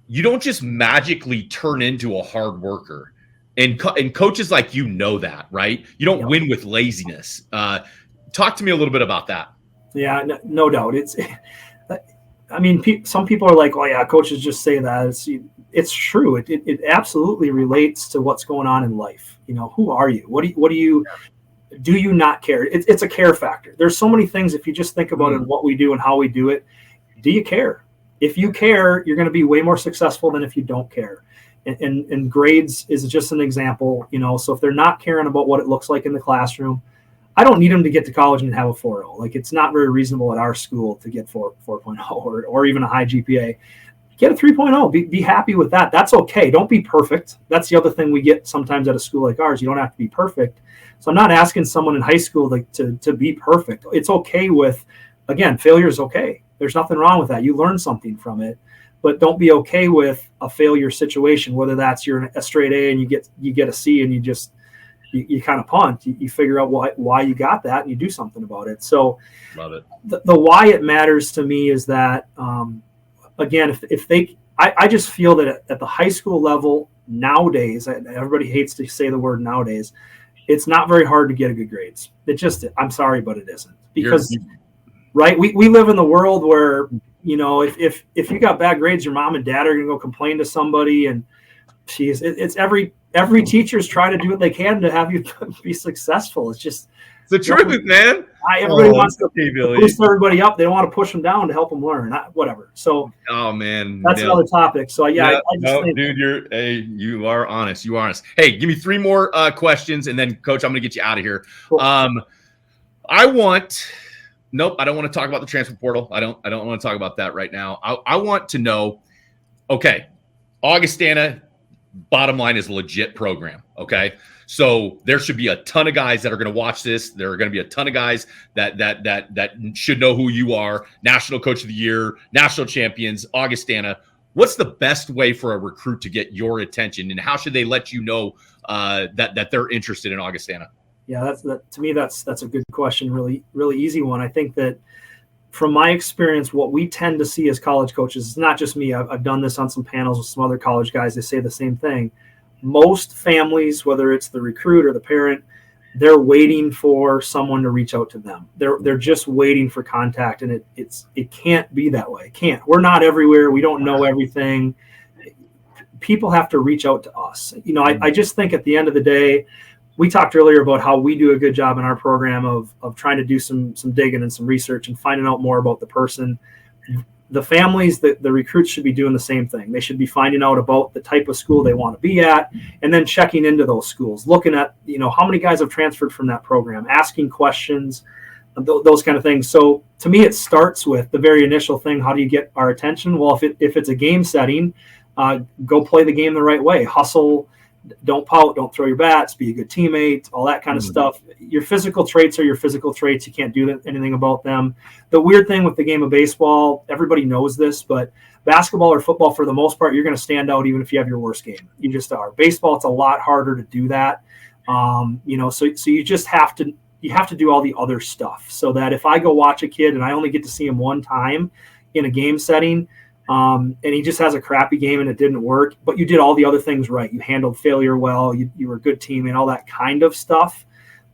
you don't just magically turn into a hard worker. And coaches like that, right? You don't win with laziness. Talk to me a little bit about that. Yeah, no doubt. Some people are like, oh yeah, coaches just say that. It's true. It absolutely relates to what's going on in life. Who are you? What do you not care? It's a care factor. There's so many things. If you just think about it, what we do and how we do it, do you care? If you care, you're going to be way more successful than if you don't care. And grades is just an example, so if they're not caring about what it looks like in the classroom, I don't need them to get to college and have a 4.0. Like, it's not very reasonable at our school to get 4.0 or even a high GPA. Get a 3.0. Be happy with that. That's okay. Don't be perfect. That's the other thing we get sometimes at a school like ours. You don't have to be perfect. So I'm not asking someone in high school to be perfect. It's okay with, again, failure is okay. There's nothing wrong with that. You learn something from it, but don't be okay with a failure situation, whether that's you're a straight A and you get a C and you kind of punt. You figure out why you got that and you do something about it. So love it. The why it matters to me is that, again, I just feel that at the high school level nowadays, everybody hates to say the word nowadays, it's not very hard to get good grades. I'm sorry, but it isn't, because right. We live in the world where, if you got bad grades, your mom and dad are going to go complain to somebody, and it's every teacher's trying to do what they can to have you be successful. It's just the truth, man. Everybody wants to boost everybody up. They don't want to push them down to help them learn. Whatever. So, oh man, that's another topic. So I just think, dude, you are honest. You are honest. Hey, give me 3 more questions, and then, Coach, I'm going to get you out of here. Cool. Nope, I don't want to talk about the transfer portal. I don't want to talk about that right now. I want to know. Okay, Augustana, bottom line, is a legit program. Okay. So there should be a ton of guys that are going to watch this. There are going to be a ton of guys that should know who you are. National Coach of the Year, national champions, Augustana. What's the best way for a recruit to get your attention, and how should they let you know that they're interested in Augustana? Yeah, to me, that's a good question. Really, really easy one. I think that from my experience, what we tend to see as college coaches, it's not just me. I've done this on some panels with some other college guys. They say the same thing. Most families, whether it's the recruit or the parent, they're waiting for someone to reach out to them. They're just waiting for contact, and it can't be that way. It can't. We're not everywhere. We don't know everything. People have to reach out to us. I just think at the end of the day, we talked earlier about how we do a good job in our program of trying to do some digging and some research and finding out more about the person. The families, the recruits should be doing the same thing. They should be finding out about the type of school they want to be at, and then checking into those schools, looking at, how many guys have transferred from that program, asking questions, those kind of things. So to me, it starts with the very initial thing. How do you get our attention? Well, if it's a game setting, go play the game the right way. Hustle. Don't pout, don't throw your bats, be a good teammate, all that kind of stuff. Your physical traits are your physical traits. You can't do anything about them. The weird thing with the game of baseball, everybody knows this, but basketball or football, for the most part, you're going to stand out even if you have your worst game. You just are. Baseball, it's a lot harder to do that. So you just have to do all the other stuff, so that if I go watch a kid and I only get to see him one time in a game setting, and he just has a crappy game and it didn't work, but you did all the other things right. You handled failure well. You were a good team and all that kind of stuff.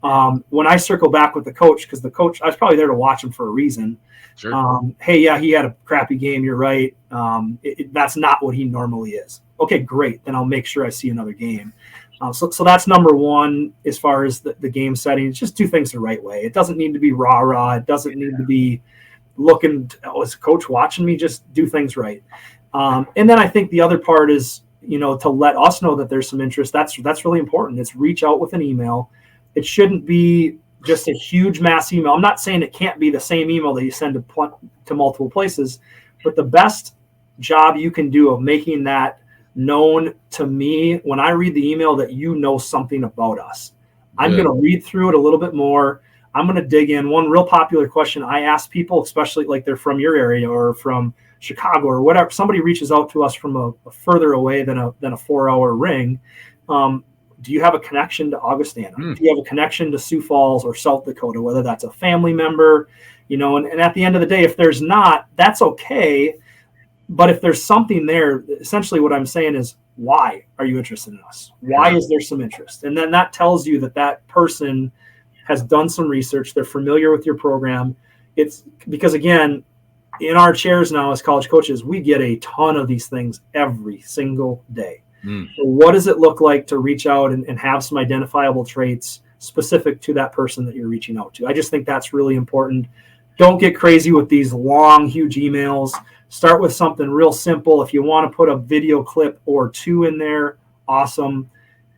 When I circle back with the coach, because the coach, I was probably there to watch him for a reason. Sure. Hey, yeah, he had a crappy game. You're right. That's not what he normally is. okay, great. Then I'll make sure I see another game. So that's number one as far as the game setting. Just do things the right way. It doesn't need to be rah-rah. It doesn't need to be looking, is coach watching me? Just do things right. And then I think the other part is, to let us know that there's some interest. That's really important. It's reach out with an email. It shouldn't be just a huge mass email. I'm not saying it can't be the same email that you send to multiple places, but the best job you can do of making that known to me when I read the email that something about us. I'm going to read through it a little bit more. I'm going to dig in. One real popular question I ask people, especially like they're from your area or from Chicago or whatever, somebody reaches out to us from a further away than a 4-hour ring. Do you have a connection to Augustana? Do you have a connection to Sioux Falls or South Dakota, whether that's a family member, and at the end of the day, if there's not, that's okay. But if there's something there, essentially what I'm saying is, why are you interested in us? Why is there some interest? And then that tells you that person has done some research. They're familiar with your program. It's because, again, in our chairs now as college coaches, we get a ton of these things every single day. So what does it look like to reach out and have some identifiable traits specific to that person that you're reaching out to? I just think that's really important. Don't get crazy with these long, huge emails. Start with something real simple. If you want to put a video clip or two in there, awesome.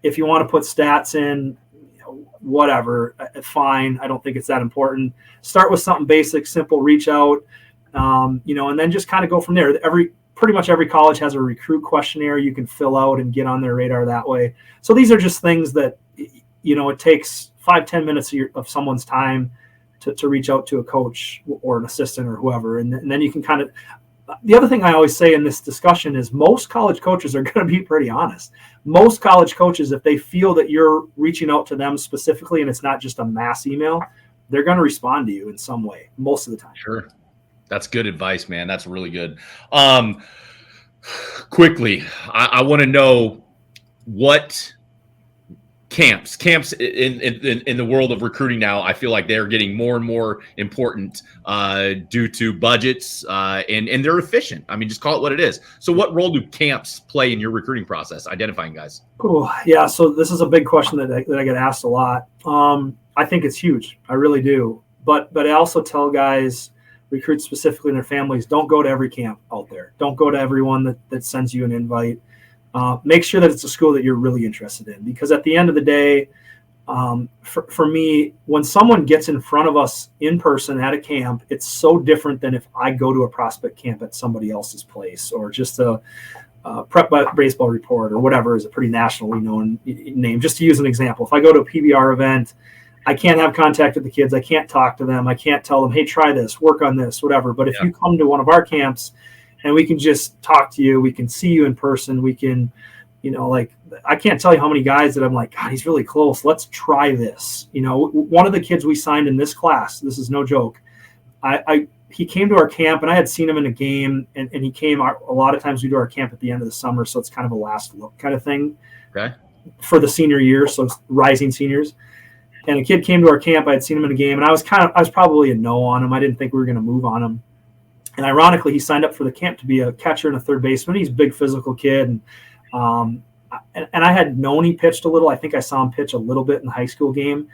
If you want to put stats in, whatever, fine. I don't think it's that important. Start with something basic, simple, reach out, and then just kind of go from there. Pretty much every college has a recruit questionnaire you can fill out and get on their radar that way. So these are just things that, it takes 5-10 minutes of someone's time to reach out to a coach or an assistant or whoever. And then you can kind of, the other thing I always say in this discussion is most college coaches are going to be pretty honest. Most college coaches, if they feel that you're reaching out to them specifically and it's not just a mass email, they're going to respond to you in some way most of the time. Sure. That's good advice, man. That's really good. Quickly, I want to know what camps in the world of recruiting now. I feel like they're getting more and more important due to budgets and they're efficient. I mean, just call it what it is. So what role do camps play in your recruiting process, identifying guys? Cool. Yeah. So this is a big question that I get asked a lot. I think it's huge. I really do. But I also tell guys, recruits specifically in their families, don't go to every camp out there. Don't go to everyone that sends you an invite. Make sure that it's a school that you're really interested in, because at the end of the day, for me, when someone gets in front of us in person at a camp, it's so different than if I go to a prospect camp at somebody else's place or just a Prep Baseball Report or whatever is a pretty nationally known name. Just to use an example, if I go to a PBR event, I can't have contact with the kids. I can't talk to them. I can't tell them, hey, try this, work on this, whatever. But if you come to one of our camps and we can just talk to you, we can see you in person, we can, I can't tell you how many guys that I'm like, God, he's really close. Let's try this. One of the kids we signed in this class, this is no joke. He came to our camp and I had seen him in a game and he came a lot of times we do our camp at the end of the summer. So it's kind of a last look kind of thing for the senior year. So it's rising seniors. And a kid came to our camp. I had seen him in a game, and I was probably a no on him. I didn't think we were going to move on him. And ironically, he signed up for the camp to be a catcher and a third baseman. He's a big physical kid, and I had known he pitched a little. I think I saw him pitch a little bit in the high school game,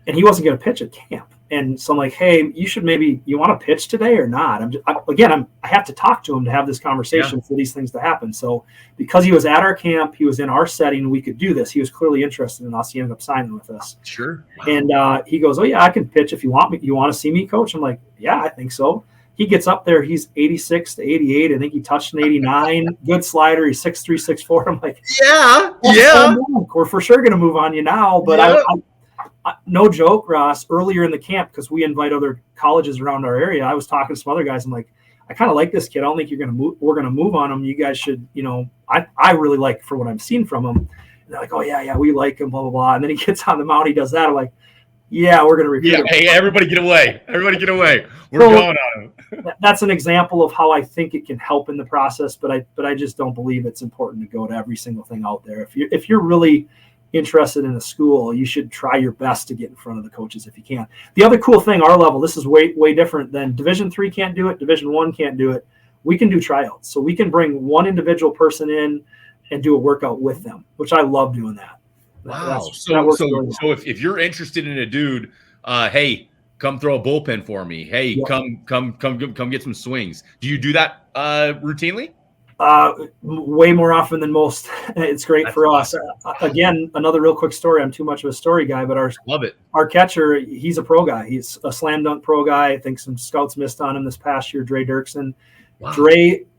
and he wasn't going to pitch at camp. And so I'm like, hey, you want to pitch today or not? I have to talk to him to have this conversation for these things to happen. So because he was at our camp, he was in our setting, we could do this. He was clearly interested in us. He ended up signing with us. Sure. Wow. And he goes, oh yeah, I can pitch if you want me. You want to see me, coach? I'm like, yeah, I think so. He gets up there. He's 86 to 88. I think he touched an 89. Good slider. He's 6'3", 6'4". I'm like, yeah. We're for sure going to move on you now. But no joke, Ross, earlier in the camp, because we invite other colleges around our area, I was talking to some other guys. I'm like, I kind of like this kid. I don't think we're going to move on him. You guys should, I really like for what I'm seeing from him. And they're like, oh yeah, we like him, blah, blah, blah. And then he gets on the mound, he does that. I'm like, yeah, we're going to recruit him. Hey, everybody get away. We're going on him. That's an example of how I think it can help in the process, but I just don't believe it's important to go to every single thing out there. If you're really interested in a school, you should try your best to get in front of the coaches if you can. The other cool thing, our level, this is way different than Division III can't do it, Division I can't do it. We can do tryouts. So we can bring one individual person in and do a workout with them, which I love doing that. Wow. Really So if you're interested in a dude, hey, come throw a bullpen for me. Hey, come get some swings. Do you do that routinely? Way more often than most. It's great for us. Again, another real quick story. I'm too much of a story guy, but our catcher, he's a pro guy. He's a slam dunk pro guy. I think some scouts missed on him this past year, Dre Dirksen. Wow.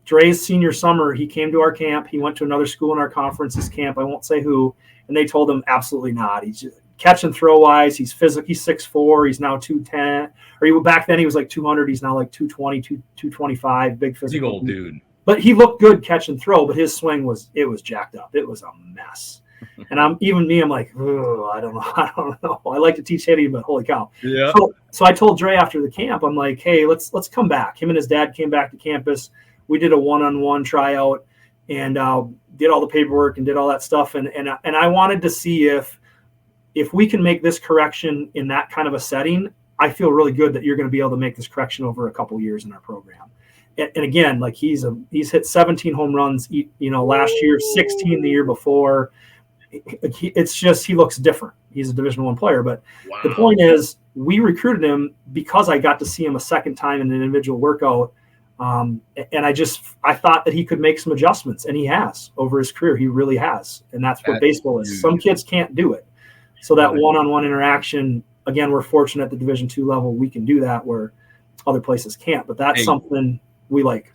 Dre's senior summer, he came to our camp. He went to another school in our conference's camp. I won't say who. And they told him absolutely not. He's just, catch and throw wise, he's physical. He's 6'4". He's now 210. Or back then he was like 200. He's now like 220, 225. Big physical. Big old dude. But he looked good catch and throw, but his swing was jacked up. It was a mess. And I'm like, oh, I don't know. I like to teach hitting, but holy cow. Yeah. So I told Dre after the camp, I'm like, hey, let's come back. Him and his dad came back to campus. We did a one-on-one tryout and did all the paperwork and did all that stuff. And I wanted to see if we can make this correction in that kind of a setting. I feel really good that you're going to be able to make this correction over a couple years in our program. And again, like he's hit 17 home runs, last year, 16 the year before. It's just, he looks different. He's a Division I player. But wow. The point is, we recruited him because I got to see him a second time in an individual workout. And I thought that he could make some adjustments, and he has over his career. He really has. And that's what baseball is. Huge. Some kids can't do it. So that one-on-one interaction, again, we're fortunate at the Division II level. We can do that where other places can't. But that's something we like.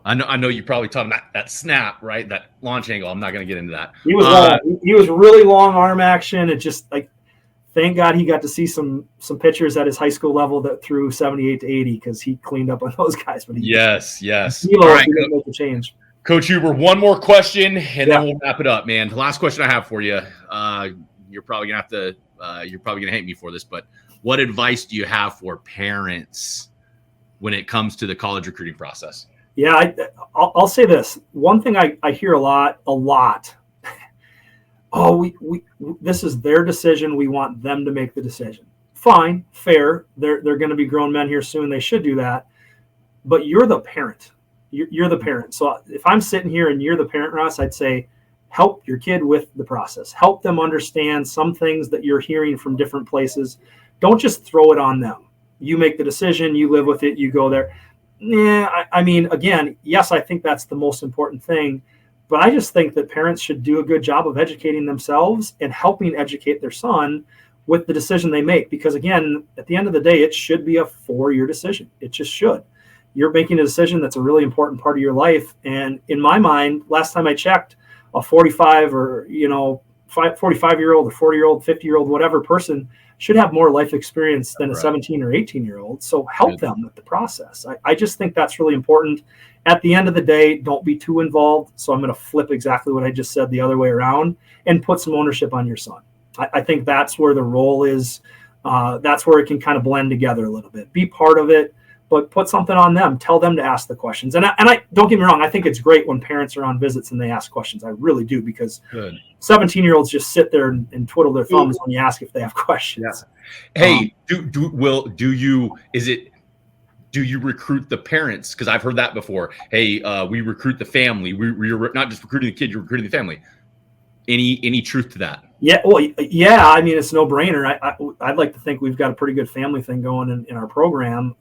I know you're probably talking about that snap, right? That launch angle. I'm not going to get into that. He was really long arm action. It just like, thank God he got to see some pitchers at his high school level that threw 78 to 80 because he cleaned up on those guys. But yes. All right, didn't make a change. Coach Huber, one more question, and then we'll wrap it up, man. The last question I have for you. You're probably gonna hate me for this, but what advice do you have for parents when it comes to the college recruiting process? Yeah, I'll say this. One thing I hear a lot. Oh, this is their decision. We want them to make the decision. Fine, fair. They're going to be grown men here soon. They should do that. But you're the parent. You're the parent. So if I'm sitting here and you're the parent, Ross, I'd say help your kid with the process. Help them understand some things that you're hearing from different places. Don't just throw it on them. You make the decision. You live with it. You go there. Yeah, I mean, again, yes, I think that's the most important thing. But I just think that parents should do a good job of educating themselves and helping educate their son with the decision they make. Because, again, at the end of the day, it should be a 4-year decision. It just should. You're making a decision that's a really important part of your life. And in my mind, last time I checked, a 45 or, 45-year-old or 40-year-old, 50-year-old, whatever person should have more life experience than a 17 or 18-year-old. So help them with the process. I just think that's really important. At the end of the day, don't be too involved. So I'm going to flip exactly what I just said the other way around and put some ownership on your son. I think that's where the role is. That's where it can kind of blend together a little bit. Be part of it, but put something on them. Tell them to ask the questions. And I don't get me wrong. I think it's great when parents are on visits and they ask questions. I really do, because 17-year-olds just sit there and twiddle their thumbs when you ask if they have questions. Yeah. Hey, do you recruit the parents? Because I've heard that before. Hey, we recruit the family. We're not just recruiting the kid, you're recruiting the family. Any truth to that? Yeah, well, yeah. I mean, it's no brainer. I'd like to think we've got a pretty good family thing going in our program.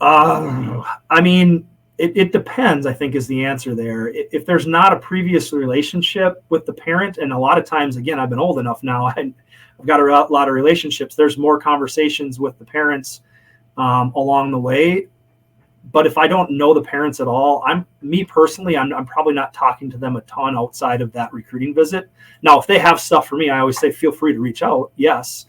I mean, it depends, I think, is the answer there. If there's not a previous relationship with the parent, and a lot of times, again, I've been old enough now, I've got a lot of relationships. There's more conversations with the parents along the way. But if I don't know the parents at all, I'm probably not talking to them a ton outside of that recruiting visit. Now, if they have stuff for me, I always say, feel free to reach out. Yes.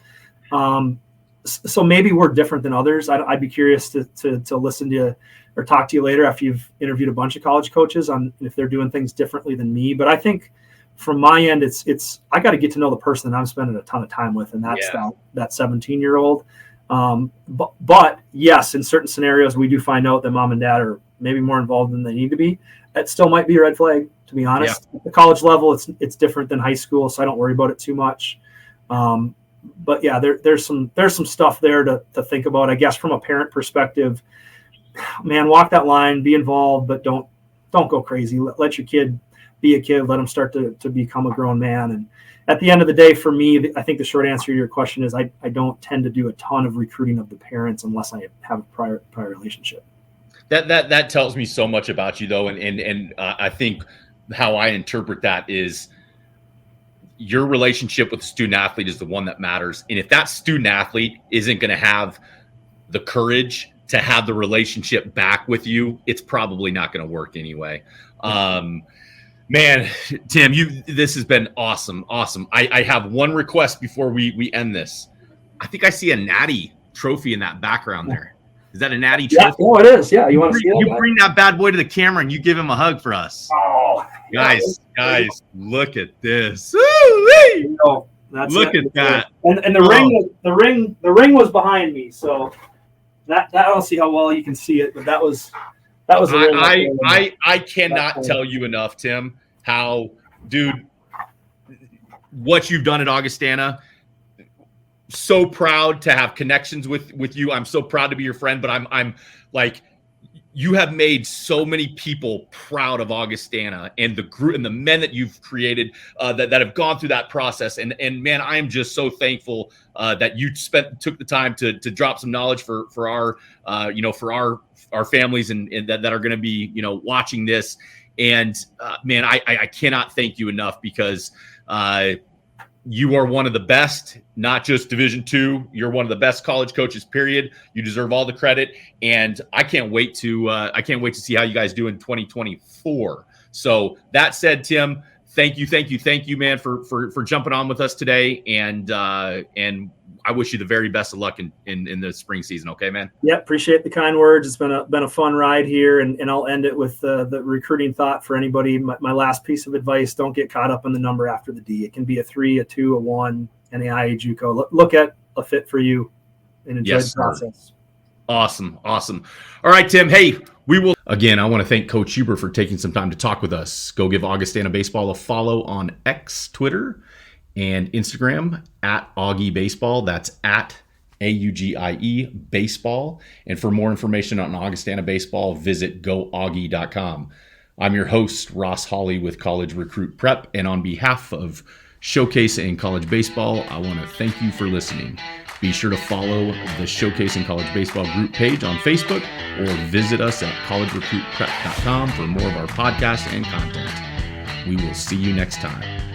So maybe we're different than others. I'd be curious to listen to you or talk to you later after you've interviewed a bunch of college coaches on if they're doing things differently than me. But I think from my end, I got to get to know the person that I'm spending a ton of time with. And that's that 17-year-old. But yes, in certain scenarios, we do find out that mom and dad are maybe more involved than they need to be. It still might be a red flag, to be honest. Yeah. At the college level, it's different than high school, so I don't worry about it too much. But yeah, there's some stuff there to think about, I guess, from a parent perspective. Man, walk that line, be involved, but don't don't go crazy. Let your kid be a kid. Let them start to become a grown man. And at the end of the day, for me, I think the short answer to your question is I don't tend to do a ton of recruiting of the parents unless I have a prior relationship. That tells me so much about you, though, and I think how I interpret that is your relationship with the student athlete is the one that matters. And if that student athlete isn't going to have the courage to have the relationship back with you, it's probably not going to work anyway. Man, Tim, this has been awesome. I have one request before we end this. I think I see a Natty trophy in that background there. Is that a Natty trophy? Oh, it is. Yeah, you want to see that? You bring that bad boy to the camera and you give him a hug for us. Oh, guys, look at this. No, look at that. And the ring was behind me, so that I don't see how well you can see it, but that was. I cannot tell you enough, Tim, how, dude, what you've done at Augustana. So proud to have connections with you. I'm so proud to be your friend, but I'm like, you have made so many people proud of Augustana and the group and the men that you've created that have gone through that process. And man, I am just so thankful that you took the time to drop some knowledge for our for our families and that are going to be watching this. And man, I cannot thank you enough because you are one of the best, not just Division II. You're one of the best college coaches, period. You deserve all the credit. And I can't wait to see how you guys do in 2024. So that said, Tim, thank you, man, for jumping on with us today. And I wish you the very best of luck in the spring season. Okay, man? Yeah, appreciate the kind words. It's been a fun ride here, and I'll end it with the recruiting thought for anybody. My last piece of advice: don't get caught up in the number after the D. It can be a 3, a 2, a 1, NAIA, JUCO. Look at a fit for you and enjoy the process. Awesome. All right, Tim. Hey, we will. Again, I want to thank Coach Huber for taking some time to talk with us. Go give Augustana Baseball a follow on X, Twitter, and Instagram at Augie Baseball. That's at AUGIE Baseball. And for more information on Augustana Baseball, visit goaugie.com. I'm your host, Ross Hawley with College Recruit Prep. And on behalf of Showcase in College Baseball, I want to thank you for listening. Be sure to follow the Showcase in College Baseball group page on Facebook or visit us at collegerecruitprep.com for more of our podcasts and content. We will see you next time.